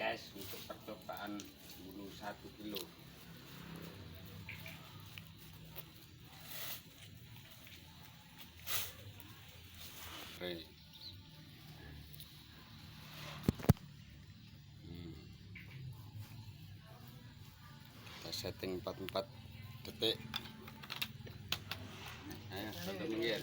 cash untuk percobaan bunuh 1 kilo. Oke. Kita setting 44 detik. Ayo, satu minggir.